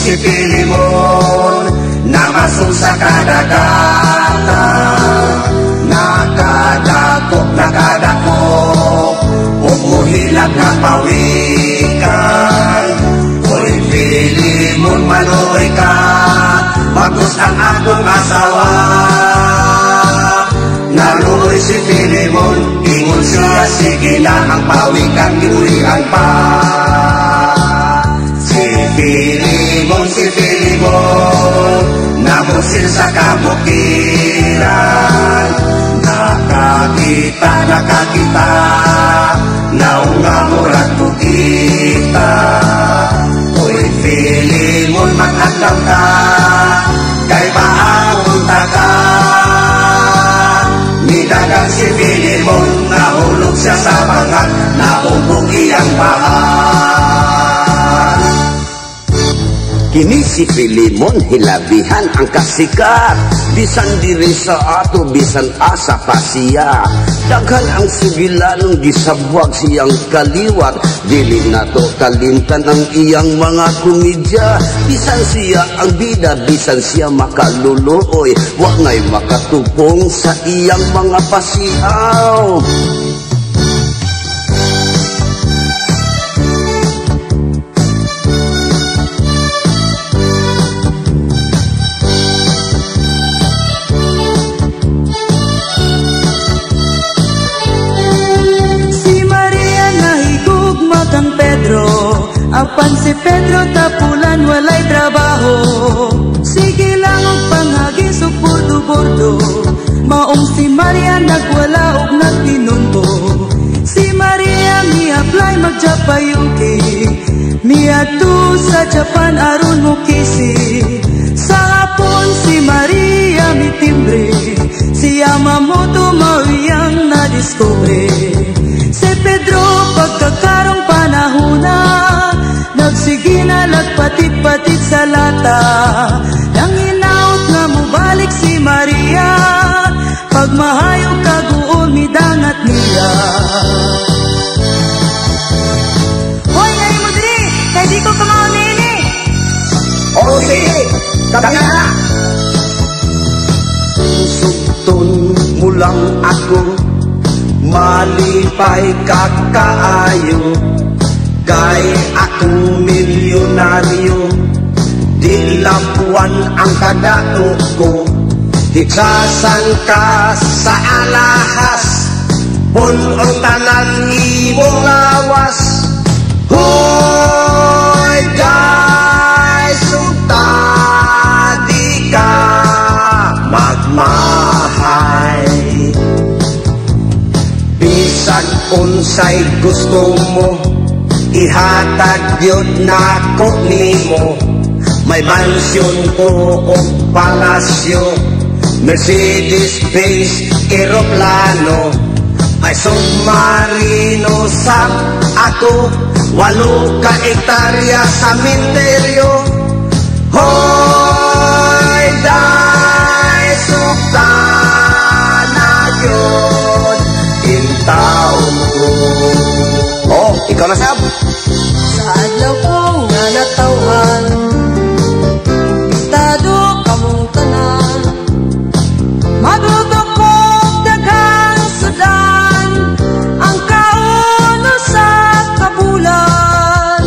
si Pilimon na masong sa kadagatan. Nakadakop, umuhilak na pawikan. Uy, Pilimon, manoy ka, bagus ang akong asawa. Naluoy si Pilimon, ingon siya, sige na ang pawikan, giulian pa. Si Pilimon, namusil sa kabukiran. Nakakita, naungamurat ko kita. Uy, Pilimon, mag-adlaw ka, kay paangunta ka. Nidagang si Pilimon, nahulog siya sa bangat, naubugi ang bahan. Kini si Pilimon hilabihan ang kasikat, bisan diri sa ato, bisan asa pa siya. Daghan ang sugilanong gisabwag siyang kaliwat, dili na to kalimtan ang iyang mga komedya. Bisan siya ang bida, bisan siya makaluluoy, wa ngay makatupong sa iyang mga pasiaw. Apan si Pedro tapulan walay trabaho. Sige lang og pangagis og bordo-bordo. Maong si Maria nagwala og nagtinumbo. Si Maria mi-apply mag-Japayuki, miadto sa Japan aron mo kisi. Sa hapon si Maria mitimbre, si Yamamoto mauyang na-discover. Si Pedro pagkakarong panahona, nagsige na lagpatit-patit sa lata. Nang inaot nga mubalik si Maria, pagmahayog kaguon midangat niya. Hoy, nari mo diri, kay di ko kamaon nini. O sige, kami na. Sugton mo lang ako, malipay kakaayo. Kay akong milyonaryo, di lapuan ang kadao ko. Hikasan ka sa alahas, punong tanan imong lawas. Hoy guys, sutadi ka magmahay. Bisag unsay gusto mo, ihatag yun na ko nimo. May mansyon ko o palasyo, Mercedes-Benz, eroplano. May submarino sa ako, 8 ka hektarya sa minteryo. Hoy, day, sukta na yun, intaon ko. Oh, ikaw na sab. Sa adlaw ko nga natawhan, bitado kamong tanan. Madudok ko daghang sudan, ang kauno sa kabulan.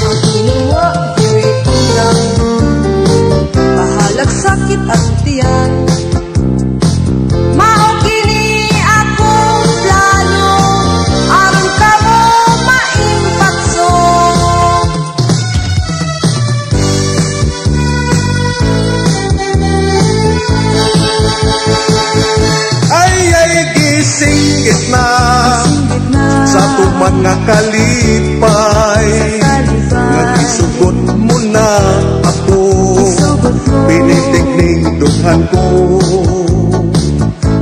Ang kinuha, diri kulang, bahalag sakit at tiyan. Singgit na sa mga kalipay, nagisugot mo na ako, pinitigning dughan ko.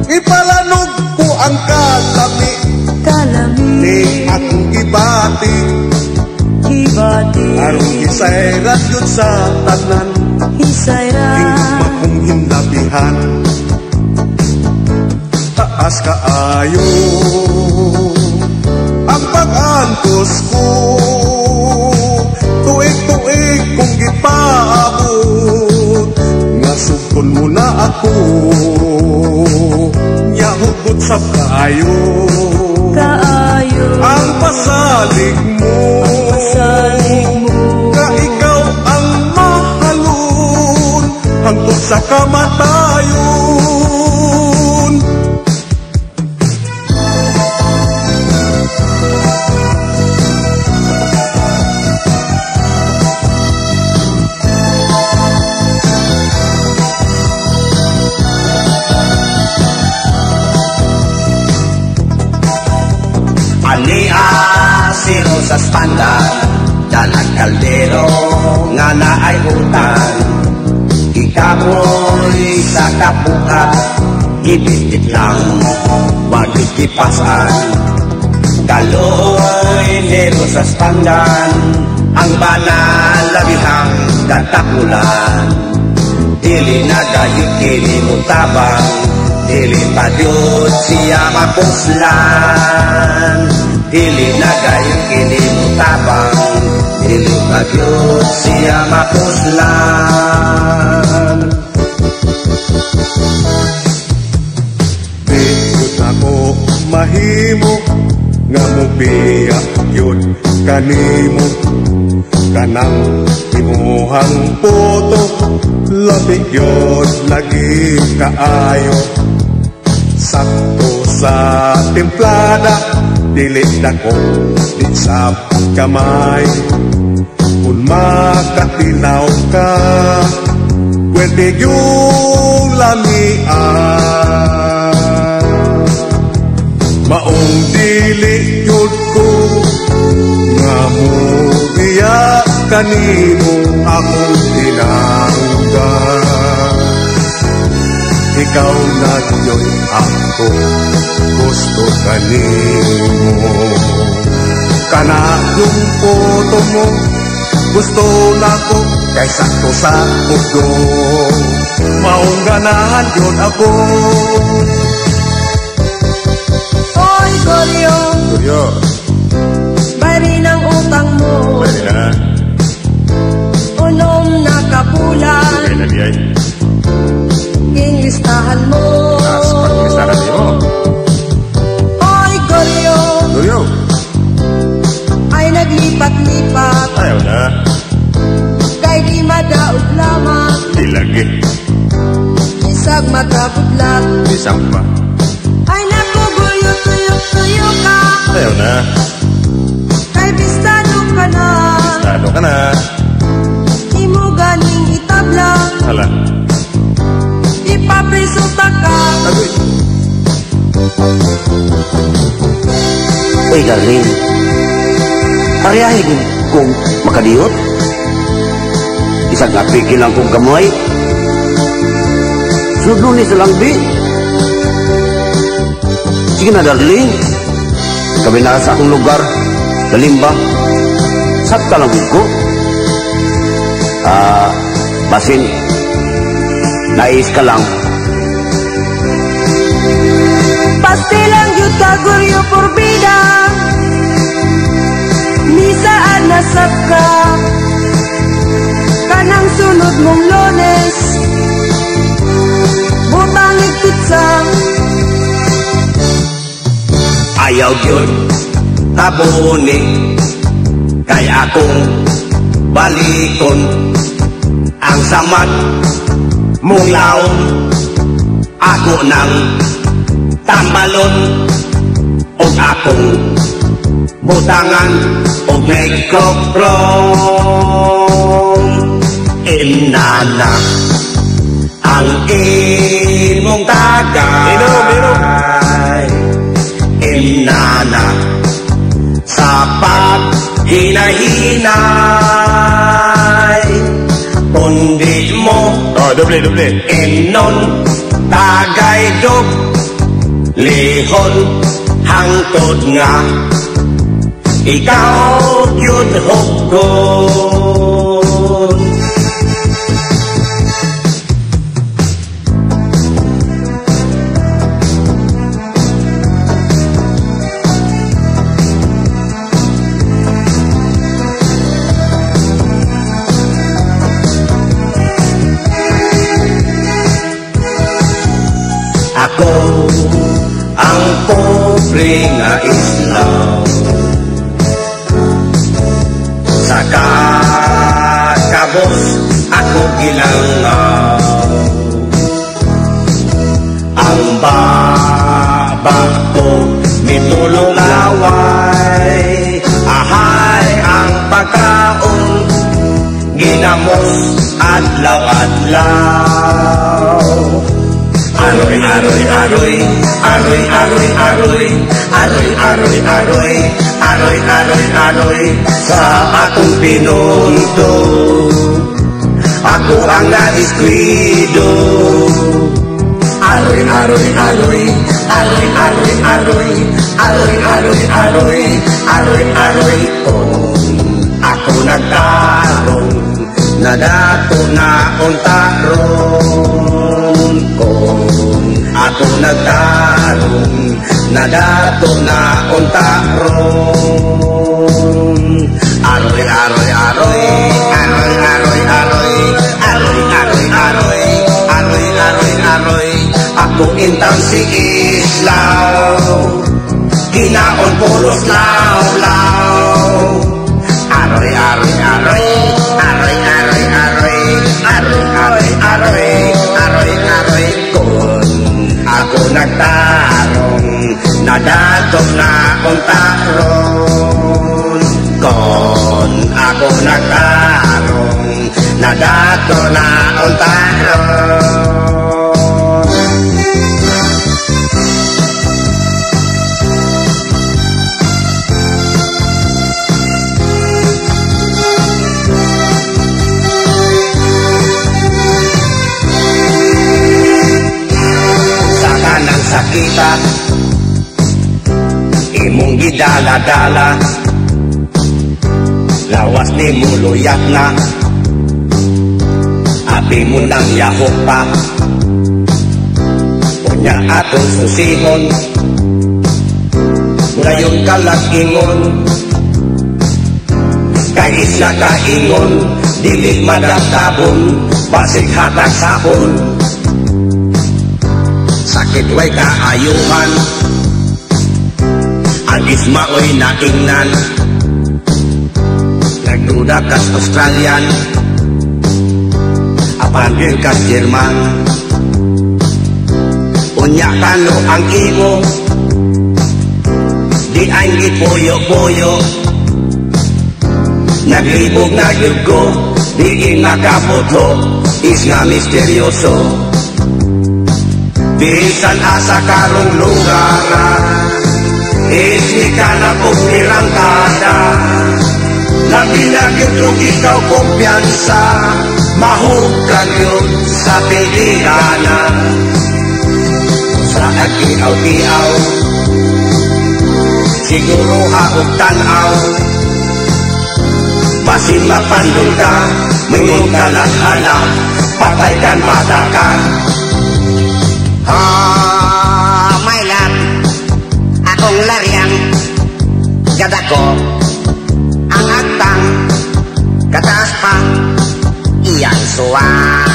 Ipalanog ko ang kalami, ni akong ibati, aron isayrat yun sa tanan, ingos makong hinabihan. Taas kaayo ang pag-antos ko, tuig-tuig sa kamatayon. Ania si Rosas Pandan, dalag kaldero nga naay utang. Ikapoy sa kapukat, gibitit lang, magikipasan. Kaloy ni Rosas Pandan, ang banal labihang katapulan. Dili na dahil kinimutabang, dili pa Diyos siya mapuslan. Dili na gayon kinimutabang, dili pa Diyos siya mapuslan. Di yun ako mahimo, nga mubiya yun kanimo. Kanang imuhang puto, labi yun lagi kaayo. Sakto sa templada, dili dako, di sa kamay. Kung makatilaw ka, pwede yung lamian. Maong dili yun ko, nga mubiya kanimo akong tinanggan. Ikaw na diyo'y ako, gusto kanimo. Kana yung puto mo, gusto na ko, kay sakto sa puto. Maong ganahan yun ako. Oy, Goryo, Suryo, bayri ng utang mo. pwede na. Unom na kapulan, Pwede na biyay. inlistahan mo. Pag-listahan mo. Oy, Goryo, Suryo, ay naglipat-lipat, ayaw na. kay di madaot lamang, Di lagi, isag magkapudlat. isang pa. Ay naku, Goryo, tuyo-tuyo ka, Ayaw na. kay bistado ka na. Tado ka na. Di mo ganing itablang, Hala. ipaprisuta ka. Agoy. Uy, darling, pariyahig kung makadiyot. Isang apigil lang kong kamay. Sunod ni sa langbi. Sige na, darling. Kami na sa akong lugar, Kalimba. Sakta lang ko. Basin, nais ka lang. Pastilang yun ka, Goryo, porbida. Misaan nasab ka, kanang sunod mong Lunes, butangig pitsang. Ayaw yun, tabuni. Kay akong balikon ang samat mong laon. Ako nang tambalon o akong butangan o mikrofon. Inana ang imong tagay. Inana sa paghinay. Kundi mo Doble. inon tagay dog lihon hangtod nga ikaw yun hugon. Ako ang pobre nga Islam, sa kakabos ako gilangaw. ko mitulong laway. Ahay ang pagkaon ginamos adlaw-adlaw. Aroy, aroy, aroy, aroy, aroy, aroy, aroy, aroy, aroy, aroy, aroy, aroy, sa akong pinunto ako ang naiskwido. Aroy, aroy, aroy, aroy, aroy, aroy, aroy, aroy, aroy, aroy, aroy, ako nagtarong na dato na untaron. Kung ako nagtarong na dato na untaron. Aroy, aroy, aroy, aroy, aroy, aroy, aroy, aroy, aroy, aroy, aroy, aroy, ako intang si Islaw, kinaon puros law-law. Aroy, aroy, aroy, aroy, aroy, aroy, aroy, aroy, aroy, aroy, aroy, kung ako nagtarong na datong na untaron. Kung ako nagtarong na dato na untaron. Sakita imong gidala-dala, lawas ni mo luyat na, abi mo nang yahok pa. Unya atong susihon, ngayon ka lagingon, kay isla kaingon, dili madagtabon, basig hatag sapon. Sakit way kaayuhan, ang ismaoy naingnan, nagduda kas Australian, apan kas Jerman. Unya kano ang imo, di ang gipoyo-poyo, naglibog na yugo, di nakaputo, is nga misteryoso. Bisan asa karong lugar, isni ka na pagpirangkada, labi na kitong ikaw kumpiyansa, mahukan yun sa pilirana. Sa agiaw-giaw, siguro haog tanaw, basin mapandong ka, mayroong kalat-hala, patay kan mata ka. Oh, my love, akong laryang, gada ko, ang agtang, kataas pa, iyang suwang.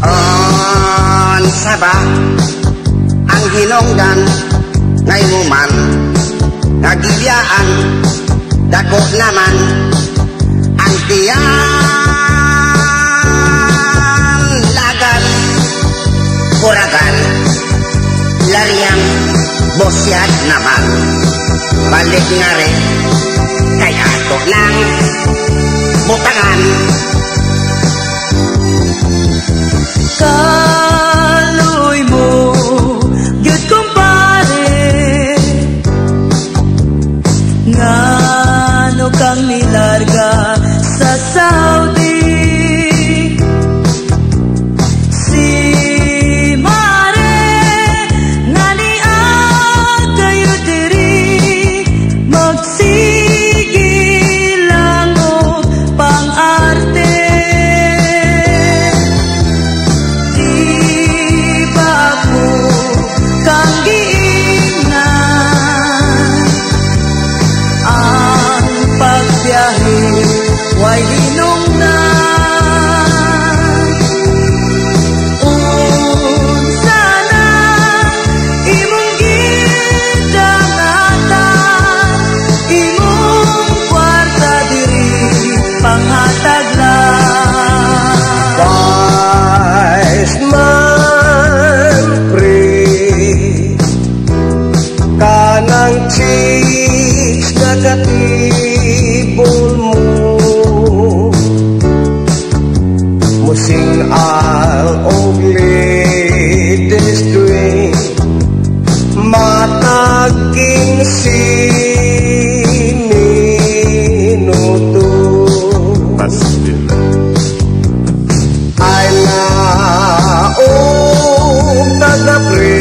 On saba, ang hinongdan, ngay man, nagibiyaan, dako naman, ang tiyan. Kuragan, laryang, bosyad naman, balik nga rin, kaya ato ng butangan. Kaloy mo, gyud kumpare, ngano kang nilarga sa Saudi. chicks na katibol mo, musing al og latest drink, matag 15 minuto. Ay na og tagapre,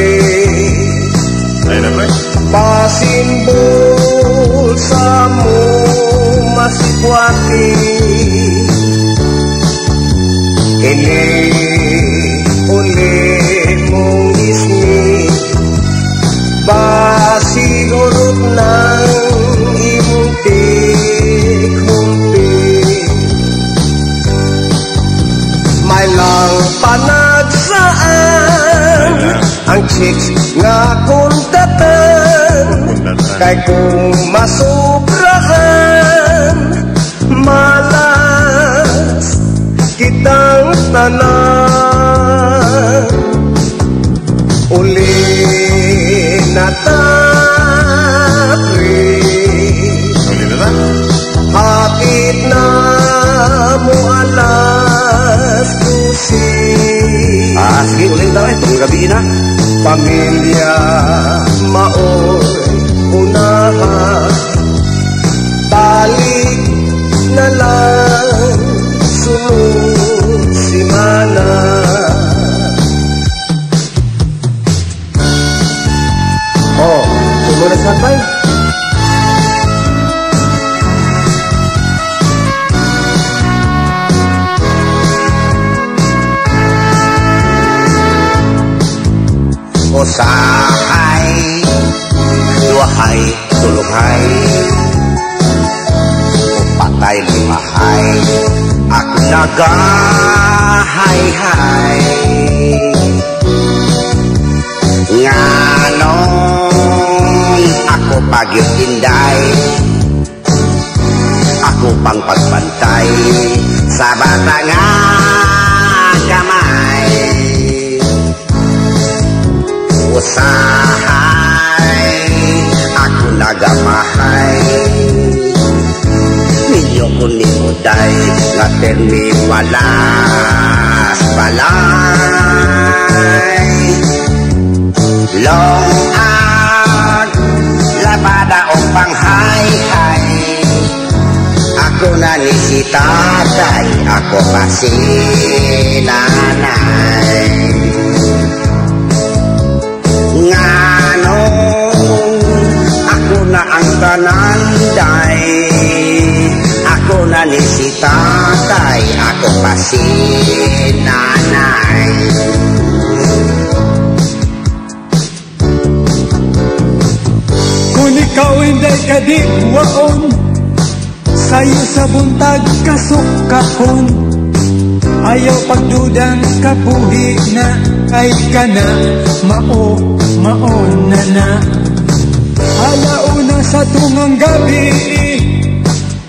pasimbol sa mo masikwati. Ini uli mong ismi, basigurot ng imong tikhumpi. May lang panagsaan ang chicks nga kuntatan, kay kung masubrahan, malas kitang tanan. Uli na tapri, hapit na mo alas 12. Sige, ulit daw itong gabi na. Pamilya maoy unahan, balik na lang sunod simana. Oh, sumunod sa bay. Usahay, duahay, tulughay, upatay, limahay, ako nagahay-hay. Nganong ako pagyutinday, ako pang pagbantay sa bata nga kamay. Usahay, ako nagamahay, ninyo ko ni Uday, nga termi walas balay. Long out, labada o panghay-hay, ako na ni si tatay, ako pa si nanay. Nganong ako na ang tananday, ako na ni si tatay, ako pa si nanay. Kung ikaw hindi kadikwaon, sayo sa buntag kasukakon, ayaw pagdudang kabuhi na ay ka na, maon na na. Alauna sa tungang gabi,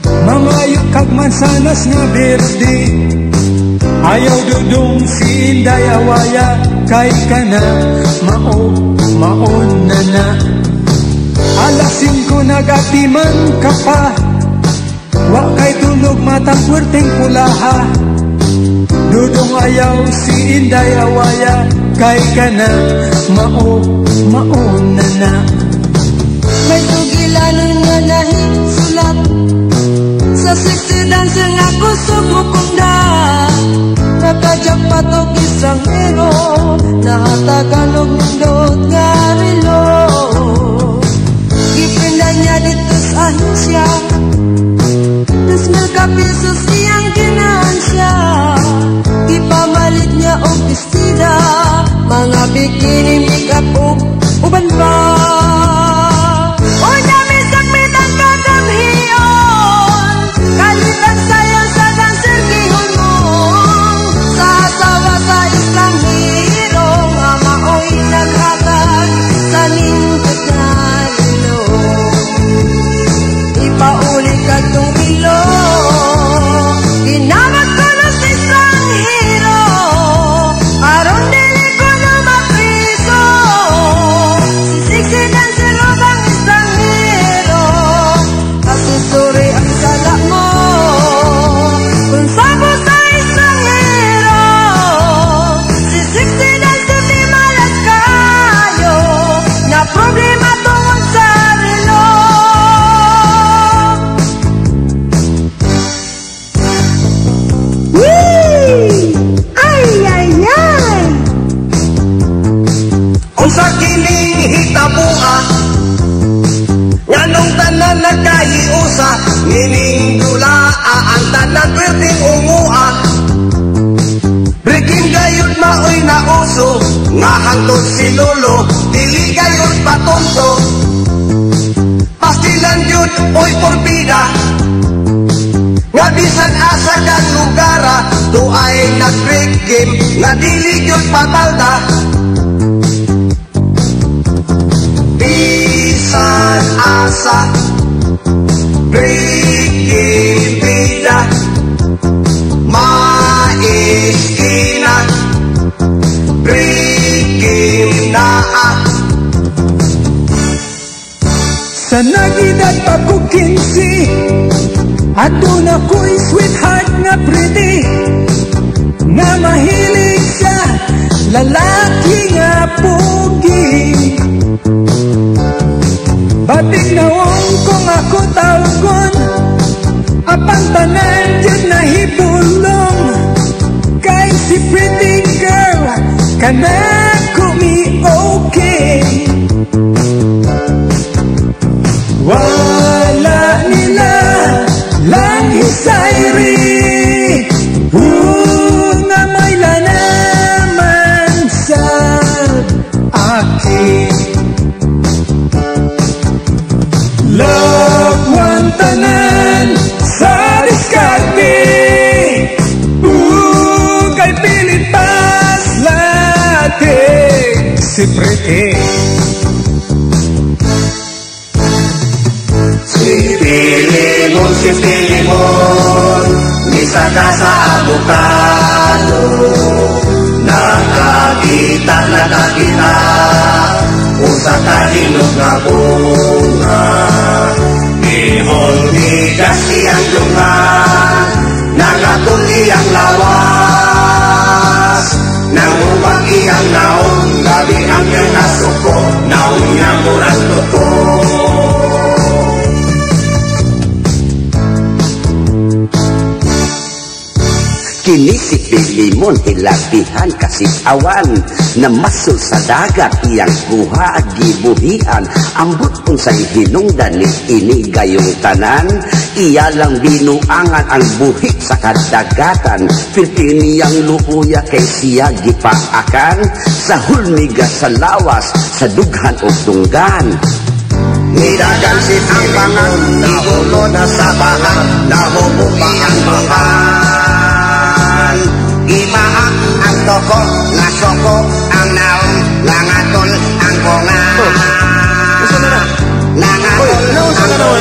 mga kag mansanas nga birdi, ayaw dudong si Inday Awaya, kay ka na, maon na na. Alas 5 nagatiman ka pa, wa kay tulog matang puwerteng pulaha, dudong ayaw si Inday Awaya, kay ka na, maon na na. May tugilanon nga nahisulat sa sexy dancer nga gusto mo kunda. Nakajapat og isang hero, nahatagan og nindot nga relo. Gipinday niya dito sa ahensya, tas magkapisos iyang ginansya. Ipamalit niya og bestida, mga bikini, make-up og uban pa. tanan nagkaiusa, ninindula ang tanan pwedeng umua. Breaking gayud maoy na uso, nga hangtod si Lolo, dili gayud patunto. Pastilan yun, oy porbida, nga bisan asa kang lugara, tuay nag-break game, nga dili yun patalda. Bisan asa, break game bida, maiskina, break game naa. Sa nagidad pa ko 15, adun ako'y sweetheart nga pretty, nga mahilig sa lalaki nga pugi. Batik nawong kung ako tawgon, apang tanan dyan na hibulong, kay si pretty girl kana kumi okay. Wala nila lang hisayri, nga may lanaman sa akin. Love one tanan sa diskarte, kay pilit pas late si pretty. Si Pilimon, misa ka sa abukado, nakakita, usa ka hinog nga bunga. Ihol bigas iyang lungan, nangatuli ang lawas, nanguwag iyang naong, gabi ang iyang nasuko, naong niya murang tuko. Kini si Pilimon hilabihan kasi awan, namasul sa dagat iyang buha gibuhian. Ambot kung sa'y hinungdan ni ini gayong tanan, iya lang binuangan ang buhi sa kadagatan. Pilpin niyang luuya kay siya gipaakan, sa hulmiga sa lawas, sa dughan o tunggan. Nidagan si Pilimon, nahulo na sa bahan, nahubuhi ang bahan. Imaak ang toko, nasoko ang naong, langatol ang bunga. Langatol ang bunga.